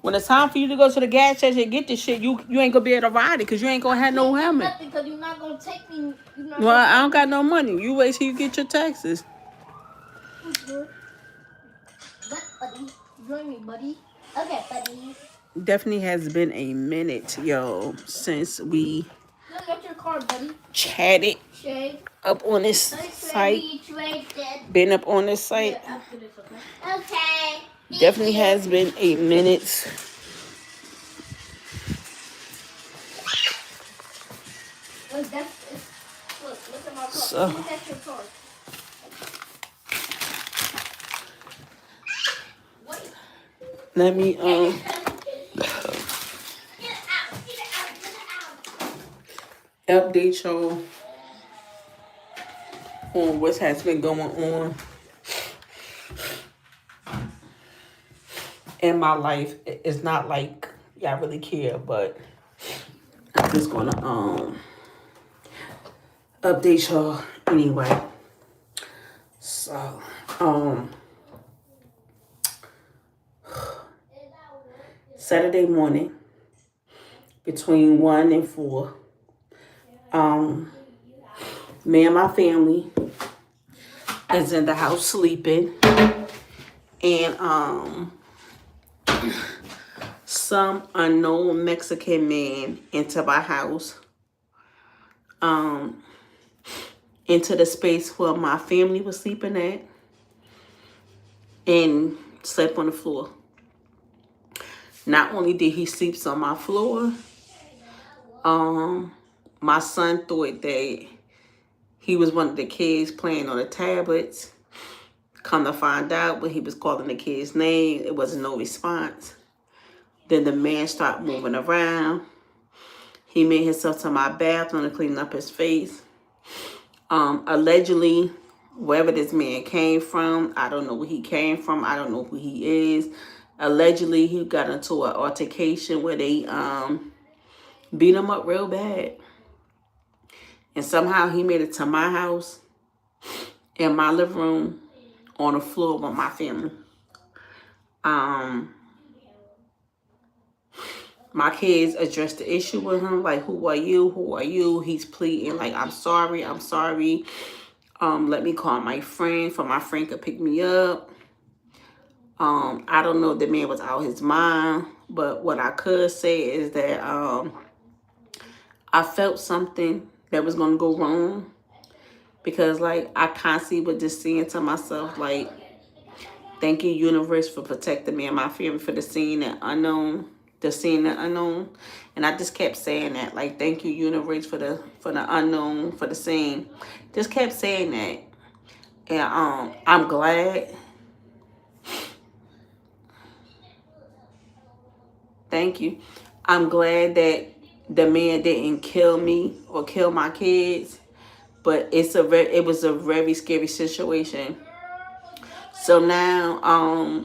When it's time for you to go to the gas station and get this shit, you ain't gonna be able to ride it because you ain't gonna have no helmet. Because you're not gonna take me. Well, I don't got no money. You wait till you get your taxes. What, buddy? Join me, buddy. Okay, buddy. Definitely has been a minute, yo, since we Look at your car, buddy. chatted Shay. up on this site. Been up on this site. Yeah, after this, okay? Okay. Definitely has been a minute. Look, look at my car. So, Look at your car. Wait. let me Get it out. Get it out. update y'all on what has been going on in my life. It's not like y'all really care, but I'm just gonna update y'all anyway. So Saturday morning between 1 and 4, me and my family is in the house sleeping, and some unknown Mexican man into my house, into the space where my family was sleeping at, and slept on the floor. Not only did he sleep on my floor, my son thought that he was one of the kids playing on the tablets. Come to find out, when he was calling the kid's name, it wasn't no response. Then the man started moving around. He made himself to my bathroom to clean up his face. Allegedly, wherever this man came from, I don't know where he came from. I don't know who he is. Allegedly, he got into an altercation where they beat him up real bad. And somehow he made it to my house, in my living room, on the floor with my family. My kids addressed the issue with him, like, who are you? Who are you? He's pleading, like, I'm sorry. Let me call my friend, for my friend could pick me up. I don't know if the man was out his mind, but what I could say is that I felt something that was going to go wrong, because, like, I constantly was just saying to myself, like, thank you, universe, for protecting me and my family for the seeing the unknown. And I just kept saying that, like, thank you, universe, for the unknown, for the seeing. Just kept saying that. And I'm glad. Thank you. I'm glad that the man didn't kill me or kill my kids, but it was a very scary situation. So now,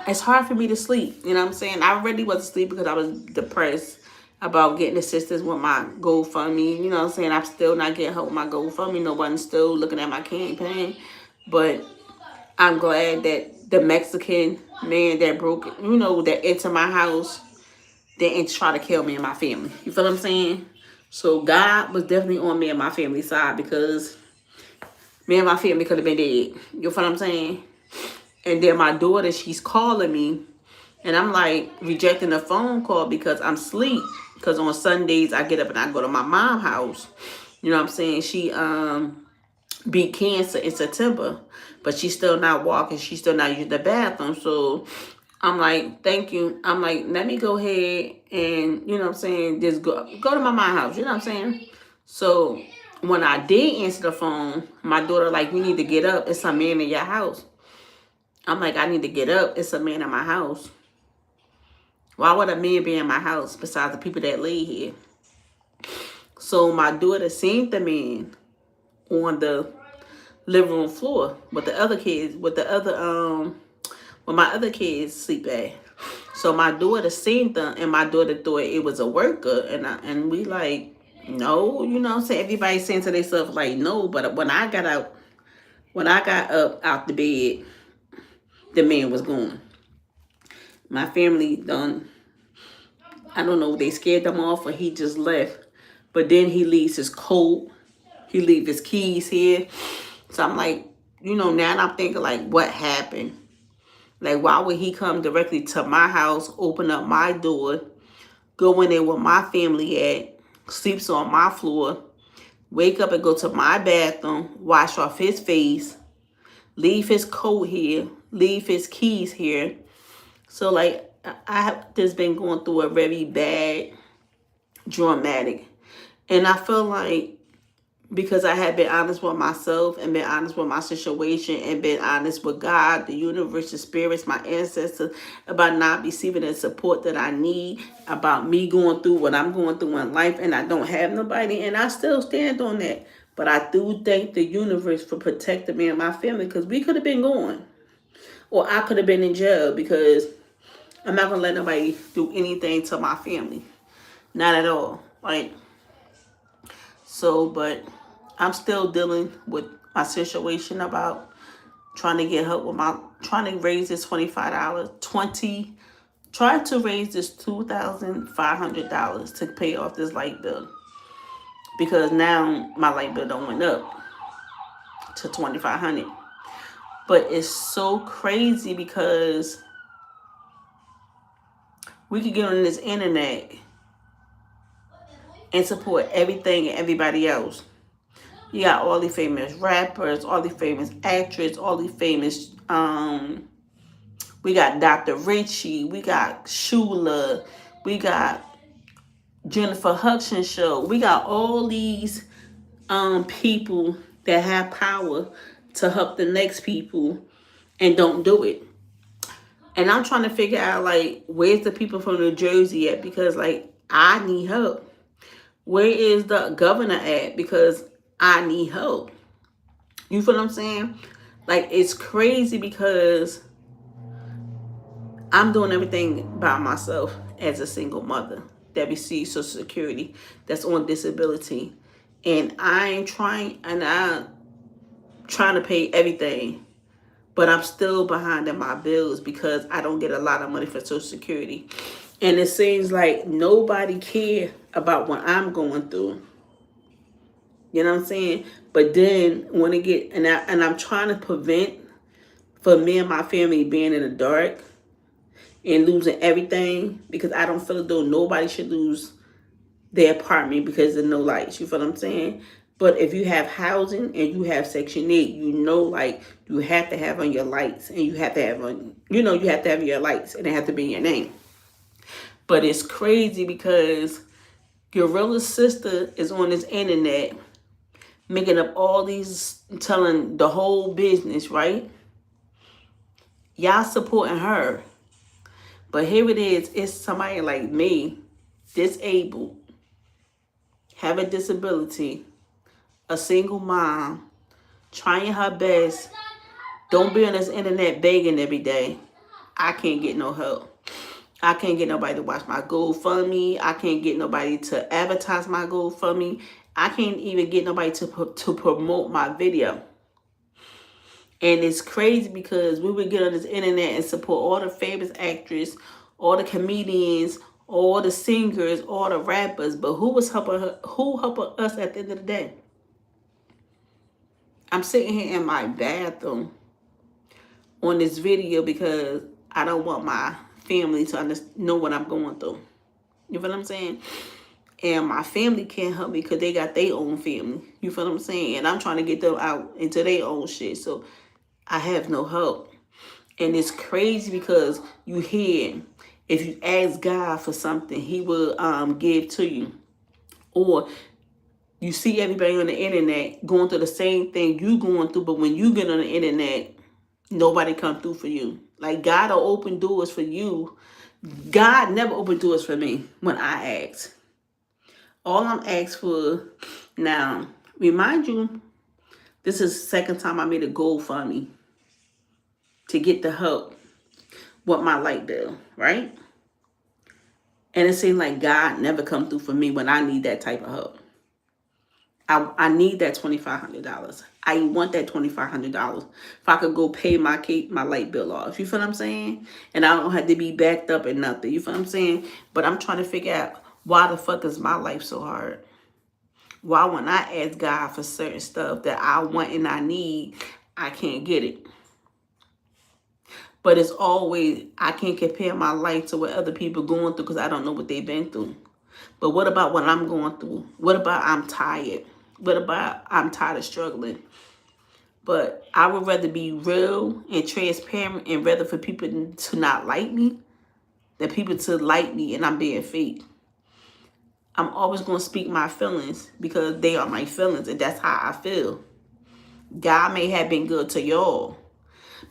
it's hard for me to sleep. You know what I'm saying? I already wasn't asleep because I was depressed about getting assistance with my GoFundMe. You know what I'm saying? I'm still not getting help with my GoFundMe. Nobody's still looking at my campaign. But I'm glad that the Mexican man that that entered my house didn't try to kill me and my family. You feel what I'm saying? So God was definitely on me and my family's side, because me and my family could have been dead. You feel what I'm saying? And then my daughter, she's calling me, and I'm like rejecting the phone call because I'm asleep. Because on Sundays I get up and I go to my mom's house. You know what I'm saying? She beat cancer in September, but she's still not walking. She's still not using the bathroom. So I'm like, thank you. I'm like, let me go ahead and, you know what I'm saying, just go to my mom's house. You know what I'm saying? So when I did answer the phone, my daughter like, you need to get up. It's a man in your house. I'm like, I need to get up. It's a man in my house. Why would a man be in my house besides the people that lay here? So my daughter seen the man on the living room floor with the other kids, with my other kids sleep at. So my daughter seen them, and my daughter thought it was a worker, and we like, no, you know what I'm saying? Everybody saying to themselves like, no, but when I got up out the bed, the man was gone. My family done, I don't know, they scared them off or he just left. But then he leaves his coat. He leave his keys here. So I'm like, now I'm thinking like, what happened? Like, why would he come directly to my house, open up my door, go in there where my family at, sleeps on my floor, wake up and go to my bathroom, wash off his face, leave his coat here, leave his keys here. So like I have just been going through a very bad, dramatic. And I feel like because I had been honest with myself and been honest with my situation and been honest with God, the universe, the spirits, my ancestors, about not receiving the support that I need, about me going through what I'm going through in life, and I don't have nobody, and I still stand on that. But I do thank the universe for protecting me and my family, because we could have been going, or I could have been in jail, because I'm not gonna let nobody do anything to my family, not at all. Like, so, but I'm still dealing with my situation about trying to get help with trying to raise this $25, try to raise this $2,500 to pay off this light bill. Because now my light bill don't went up to $2,500. But it's so crazy because we could get on this internet and support everything and everybody else. You got all these famous rappers, all these famous actors, all these famous, we got Dr. Richie, we got Shula, we got Jennifer Hudson show. We got all these people that have power to help the next people and don't do it. And I'm trying to figure out, like, where's the people from New Jersey at? Because, like, I need help. Where is the governor at? Because I need help. You feel what I'm saying? Like, it's crazy because I'm doing everything by myself as a single mother that receives Social Security, that's on disability. And I'm trying to pay everything, but I'm still behind in my bills because I don't get a lot of money for Social Security. And it seems like nobody cares about what I'm going through. You know what I'm saying? But then when it get, and I'm trying to prevent for me and my family being in the dark and losing everything, because I don't feel as though nobody should lose their apartment because of no lights. You feel what I'm saying? But if you have housing and you have Section 8, like, you have to have on your lights, and you have to have on, you have to have your lights, and it have to be your name. But it's crazy because Gorilla's sister is on this internet making up all these, telling the whole business, right? Y'all supporting her. But here it is, it's somebody like me, disabled, have a disability, a single mom, trying her best, don't be on this internet begging every day. I can't get no help. I can't get nobody to watch my GoFundMe. I can't get nobody to advertise my GoFundMe. I can't even get nobody to promote my video. And it's crazy because we would get on this internet and support all the famous actors, all the comedians, all the singers, all the rappers. But who was helping her? Who helping us at the end of the day? I'm sitting here in my bathroom on this video because I don't want my family to know what I'm going through. You feel what I'm saying? And my family can't help me because they got their own family. You feel what I'm saying? And I'm trying to get them out into their own shit. So I have no help. And it's crazy because you hear, if you ask God for something, he will give to you. Or you see everybody on the internet going through the same thing you going through, but when you get on the internet, nobody come through for you. Like, God will open doors for you. God never opened doors for me when I asked. All I'm asked for now, remind you, this is the second time I made a GoFundMe to get the help with my light bill, right? And it seems like God never come through for me when I need that type of help. I need that $2,500. I want that $2,500. If I could go pay my light bill off. You feel what I'm saying? And I don't have to be backed up and nothing. You feel what I'm saying? But I'm trying to figure out why the fuck is my life so hard? Why when I ask God for certain stuff that I want and I need, I can't get it. But it's always, I can't compare my life to what other people going through because I don't know what they've been through. But what about what I'm going through? What about I'm tired? What about I'm tired of struggling? But I would rather be real and transparent and rather for people to not like me than people to like me and I'm being fake. I'm always going to speak my feelings because they are my feelings and that's how I feel. God may have been good to y'all.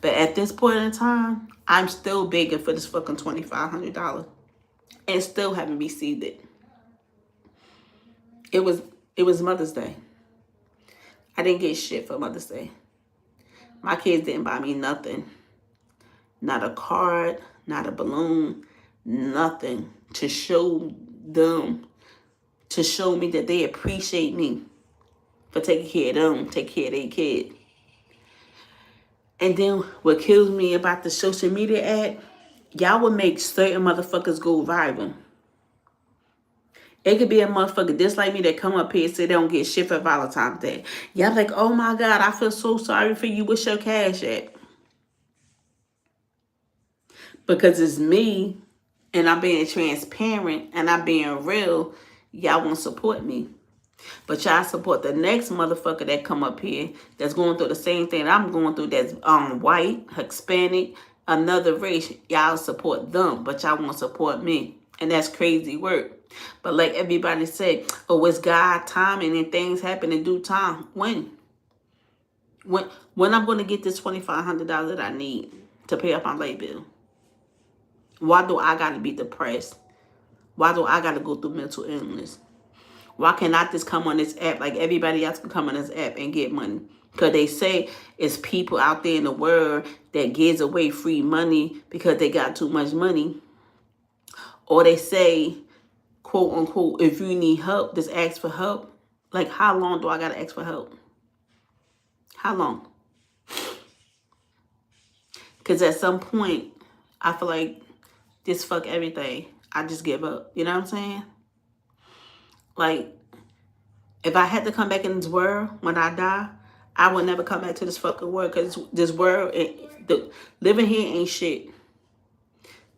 But at this point in time, I'm still begging for this fucking $2,500 and still haven't received it. It was Mother's Day. I didn't get shit for Mother's Day. My kids didn't buy me nothing. Not a card, not a balloon, nothing to show them, to show me that they appreciate me for taking care of them, taking care of their kid. And then what kills me about the social media ad, y'all would make certain motherfuckers go viral. It could be a motherfucker just like me that come up here and say they don't get shit for Valentine's Day. Y'all like, oh my God, I feel so sorry for you. What's your cash at? Because it's me and I'm being transparent and I'm being real, y'all won't support me. But y'all support the next motherfucker that come up here that's going through the same thing I'm going through, that's white, Hispanic, another race. Y'all support them, but y'all won't support me. And that's crazy work. But like everybody said, oh, it's God timing and things happen in due time. When I'm going to get this $2,500 that I need to pay up my light bill? Why do I got to be depressed? Why do I got to go through mental illness? Why can't I just come on this app like everybody else can come on this app and get money? Because they say it's people out there in the world that gives away free money because they got too much money. Or they say, quote unquote, if you need help, just ask for help. Like, how long do I got to ask for help? How long? Because at some point, I feel like just fuck everything. I just give up. You know what I'm saying? Like, if I had to come back in this world when I die, I would never come back to this fucking world because this world, living here ain't shit.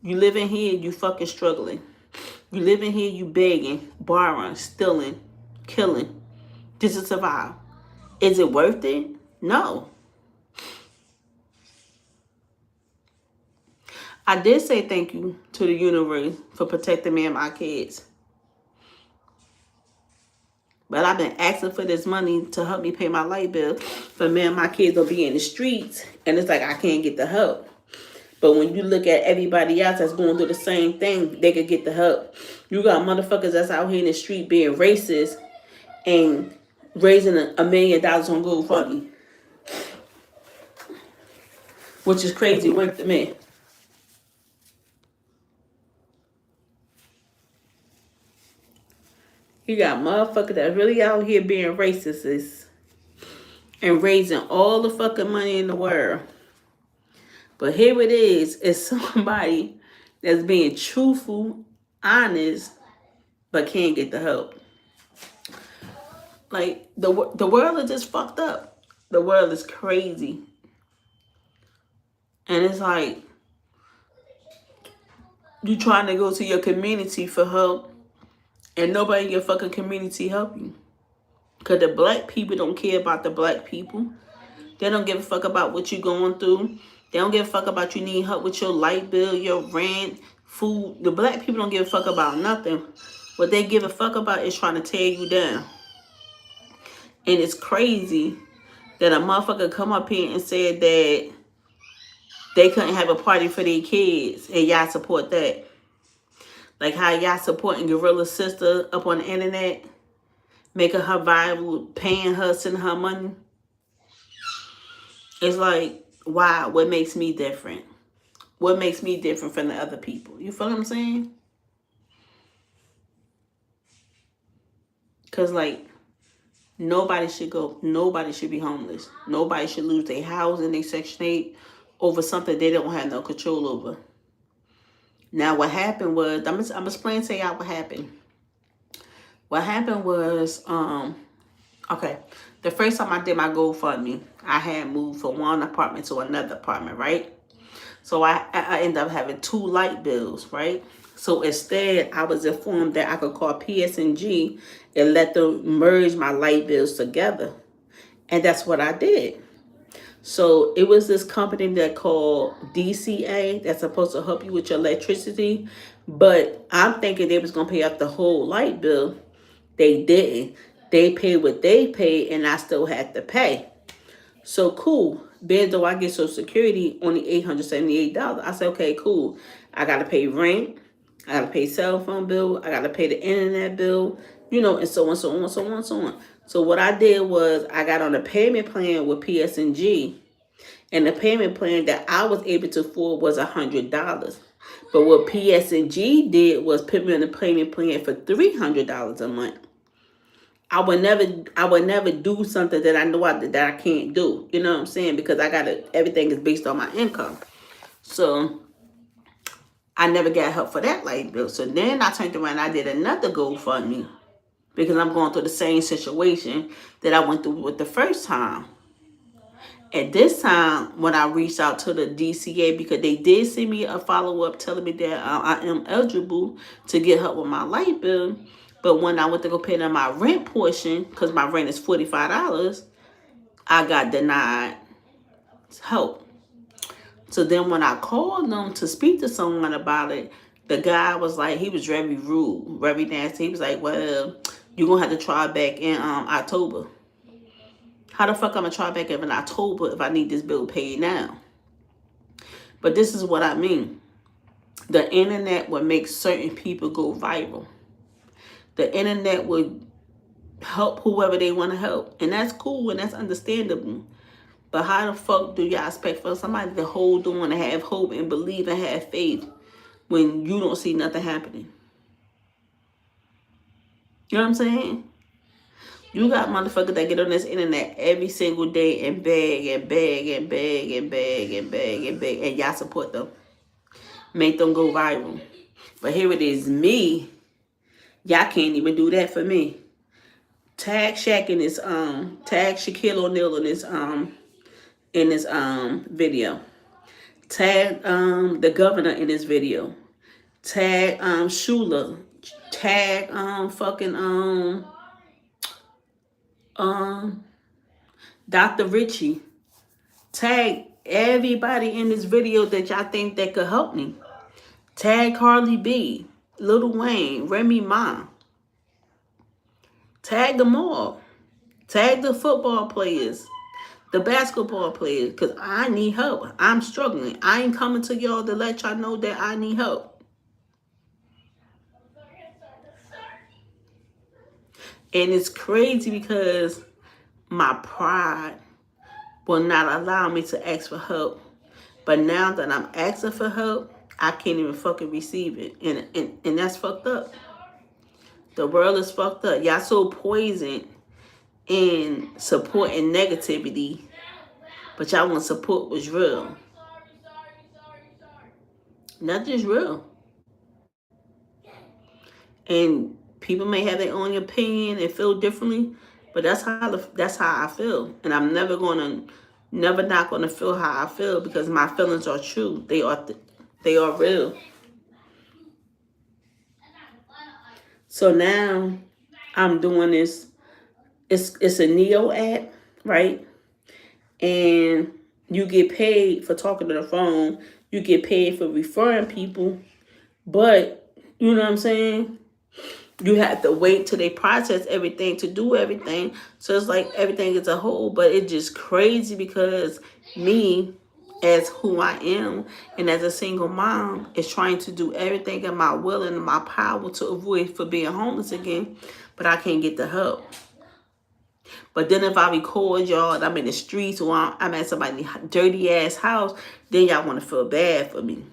You living here, you fucking struggling. You living here, you begging, borrowing, stealing, killing, just to survive. Is it worth it? No. I did say thank you to the universe for protecting me and my kids. But I've been asking for this money to help me pay my light bill. For me and my kids will be in the streets. And it's like I can't get the help. But when you look at everybody else that's going through the same thing, they could get the help. You got motherfuckers that's out here in the street being racist and raising $1 million on GoFundMe. Which is crazy work to me. You got motherfuckers that really out here being racist and raising all the fucking money in the world. But here it is, it's somebody that's being truthful, honest, but can't get the help. Like, the world is just fucked up. The world is crazy. And it's like, you trying to go to your community for help, and nobody in your fucking community help you. Because the black people don't care about the black people. They don't give a fuck about what you're going through. They don't give a fuck about you need help with your light bill, your rent, food. The black people don't give a fuck about nothing. What they give a fuck about is trying to tear you down. And it's crazy that a motherfucker come up here and said that they couldn't have a party for their kids and y'all support that. Like how y'all supporting Gorilla's sister up on the internet, making her viral, paying her, sending her money. It's like, wow, what makes me different? What makes me different from the other people? You feel what I'm saying? Because, like, Nobody should be homeless. Nobody should lose their house and their Section 8 over something they don't have no control over. Now, what happened was, I'm explaining to y'all what happened. What happened was, okay, the first time I did my GoFundMe, I had moved from one apartment to another apartment, right? So I ended up having 2 light bills, right? So instead, I was informed that I could call PSNG and let them merge my light bills together. And that's what I did. So it was this company that called DCA that's supposed to help you with your electricity. But I'm thinking they was going to pay off the whole light bill. They didn't. They paid what they paid and I still had to pay. So cool. Then though I get Social Security only $878. I said, okay, cool. I gotta pay rent. I gotta pay cell phone bill. I gotta pay the internet bill. And so on, so on, so on, so on. So what I did was I got on a payment plan with PSNG, and the payment plan that I was able to afford was $100. But what PSNG did was put me on a payment plan for $300 a month. I would never do something that I know that I can't do. You know what I'm saying? Because everything is based on my income. So I never got help for that light bill. So then I turned around and I did another GoFundMe because I'm going through the same situation that I went through with the first time. At this time, when I reached out to the DCA, because they did send me a follow-up telling me that I am eligible to get help with my light bill. But when I went to go pay on my rent portion, because my rent is $45, I got denied help. So then when I called them to speak to someone about it, the guy was like, he was very rude, very nasty. He was like, well, you're going to have to try back in October. How the fuck I'm going to try back in October if I need this bill paid now? But this is what I mean. The internet will make certain people go viral. The internet would help whoever they want to help. And that's cool and that's understandable. But how the fuck do y'all expect for somebody to hold on and have hope and believe and have faith when you don't see nothing happening? You know what I'm saying? You got motherfuckers that get on this internet every single day and beg and beg and beg and beg and beg and beg, and y'all support them. Make them go viral. But here it is, me. Y'all can't even do that for me. Tag Shaq in this tag Shaquille O'Neal in this video. Tag the governor in this video. Tag Shula. Tag Dr. Richie. Tag everybody in this video that y'all think that could help me. Tag Carly B, Lil Wayne, Remy Ma. Tag them all. Tag the football players, the basketball players, because I need help. I'm struggling. I ain't coming to y'all to let y'all know that I need help. And it's crazy because my pride will not allow me to ask for help. But now that I'm asking for help, I can't even fucking receive it. And that's fucked up. The world is fucked up. Y'all so poisoned in supporting negativity, but y'all want support was real. Nothing's real. And people may have their own opinion and feel differently, but that's how I feel. And I'm never not gonna feel how I feel because my feelings are true. They are real. So now I'm doing this. It's a Neo app, right? And you get paid for talking to the phone. You get paid for referring people. But, you know what I'm saying? You have to wait till they process everything to do everything. So it's like everything is a whole. But it's just crazy because me, as who I am, and as a single mom, is trying to do everything in my will and in my power to avoid for being homeless again. But I can't get the help. But then if I record y'all and I'm in the streets or I'm at somebody's dirty ass house, then y'all want to feel bad for me.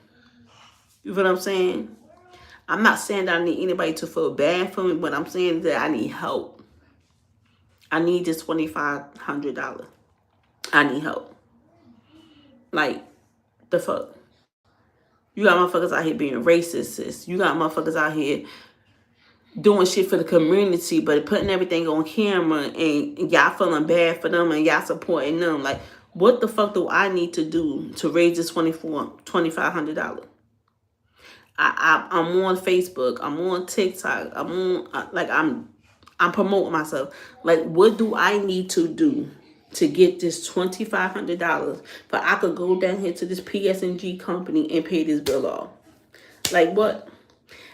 You know what I'm saying? I'm not saying that I need anybody to feel bad for me, but I'm saying that I need help. I need this $2,500. I need help. Like, the fuck? You got motherfuckers out here being racist, sis. You got motherfuckers out here doing shit for the community, but putting everything on camera, and y'all feeling bad for them and y'all supporting them. Like, what the fuck do I need to do to raise this $2,500? I'm on Facebook. I'm on TikTok. I'm promoting myself. Like, what do I need to do to get this $2,500? But I could go down here to this PS&G company and pay this bill off. Like, what?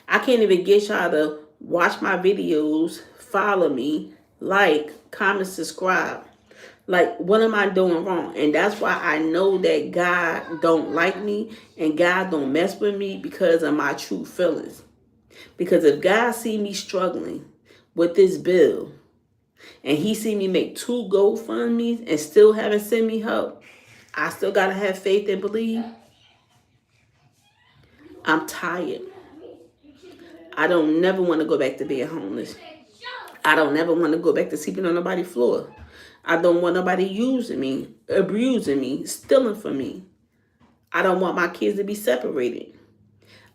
I can't even get y'all to watch my videos, follow me, like, comment, subscribe. Like, what am I doing wrong? And that's why I know that God don't like me and God don't mess with me, because of my true feelings. Because if God see me struggling with this bill and he see me make 2 GoFundMes and still haven't sent me help, I still got to have faith and believe. I'm tired. I don't never want to go back to being homeless. I don't never want to go back to sleeping on nobody's floor. I don't want nobody using me, abusing me, stealing from me. I don't want my kids to be separated.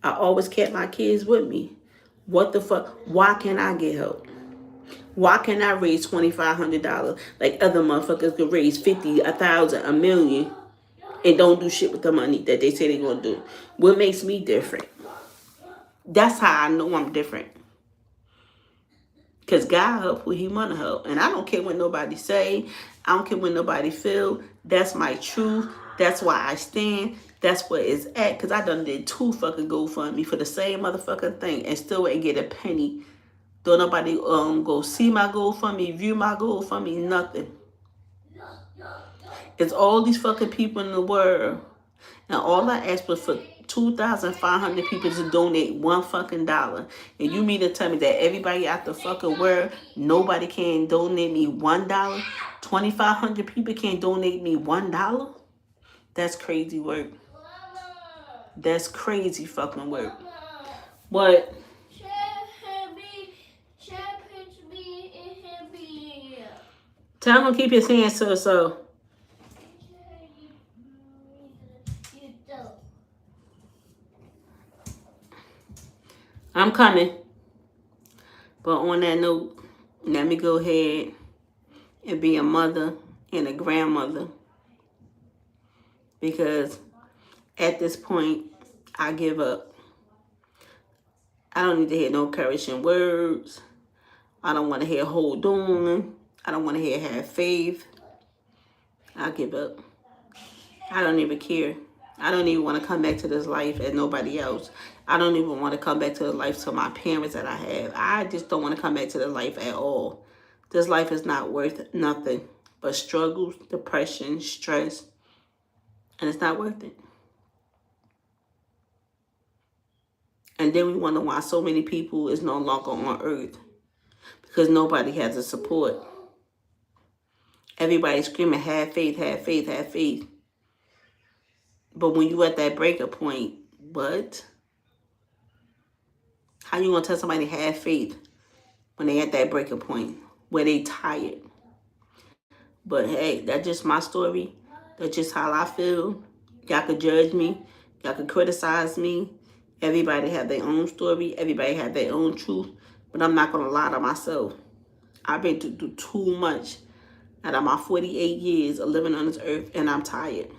I always kept my kids with me. What the fuck? Why can't I get help? Why can't I raise $2,500 like other motherfuckers could raise 50, 1,000, a million, and don't do shit with the money that they say they're gonna do? What makes me different? That's how I know I'm different. Because God help who he want to help. And I don't care what nobody say. I don't care what nobody feel. That's my truth. That's why I stand. That's where it's at. Because I done did 2 fucking GoFundMe for the same motherfucking thing and still ain't get a penny. Don't nobody go see my GoFundMe, view my GoFundMe, nothing. It's all these fucking people in the world. And all I asked was for 2,500 people to donate $1 fucking dollar. And you mean to tell me that everybody out the fucking world, nobody can donate me $1? 2,500 people can't donate me $1? That's crazy work. That's crazy fucking work. But tell him to keep his hands to himself. I'm coming. But on that note, let me go ahead and be a mother and a grandmother. Because at this point, I give up. I don't need to hear no encouraging words. I don't want to hear hold on. I don't want to hear have faith. I give up. I don't even care. I don't even want to come back to this life as nobody else. I don't even want to come back to the life to my parents that I have. I just don't want to come back to the life at all. This life is not worth nothing but struggles, depression, stress, and it's not worth it. And then we wonder why so many people is no longer on earth. Because nobody has the support. Everybody's screaming, have faith, have faith, have faith. But when you at that breaker point, what? How you gonna tell somebody to have faith when they at that breaker point where they tired? But hey, that's just my story. That's just how I feel. Y'all could judge me. Y'all could criticize me. Everybody have their own story. Everybody have their own truth. But I'm not gonna lie to myself. I've been through too much out of my 48 years of living on this earth, and I'm tired.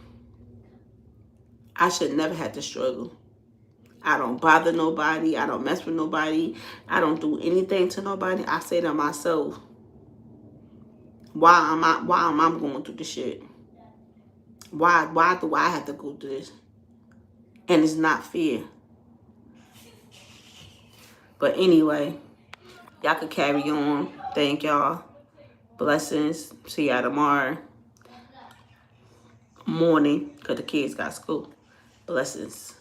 I should never have to struggle. I don't bother nobody. I don't mess with nobody. I don't do anything to nobody. I say to myself, why am I going through this shit? Why do I have to go through this? And it's not fair. But anyway, y'all could carry on. Thank y'all. Blessings. See y'all tomorrow morning because the kids got school. Blessings.